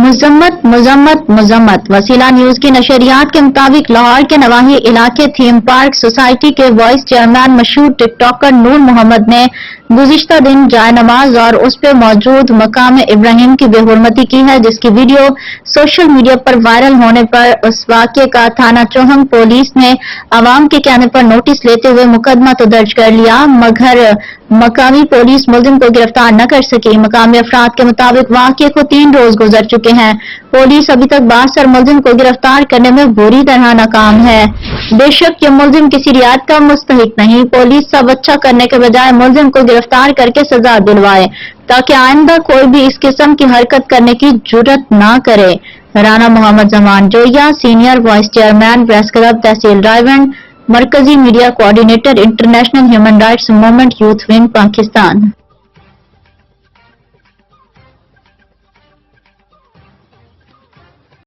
मजम्मत मजम्मत मजम्मत। वसीला न्यूज की नशरियात के मुताबिक लाहौर के नवाही इलाके थीम पार्क सोसाइटी के वाइस चेयरमैन मशहूर टिकटॉकर नूर मोहम्मद ने गुज़िश्ता दिन जाए नमाज और उस पर मौजूद मकाम इब्राहिम की बेहुरमती की है, जिसकी वीडियो सोशल मीडिया पर वायरल होने पर उस वाक़े का थाना चौहंग पुलिस ने आवाम के कहने पर नोटिस लेते हुए मुकदमा तो दर्ज कर लिया, मगर मकामी पुलिस मुलजिम को गिरफ्तार न कर सकी। मकामी अफराद के मुताबिक वाक़े को 3 रोज गुजर चुके हैं। पुलिस अभी तक बासर मुलजिम को गिरफ्तार करने में बुरी तरह नाकाम है। बेशक ये मुलजिम किसी रियायत का मुस्तहिक नहीं। पुलिस सब अच्छा करने के बजाय मुलजिम को गिरफ्तार करके सजा दिलवाए ताकि आइंदा कोई भी इस किस्म की हरकत करने की जुर्रत ना करे। Rana Mohammad Zaman Joya, senior vice chairman press club तहसील रायवंड, मरकजी media coordinator, international human rights movement youth wing Pakistan.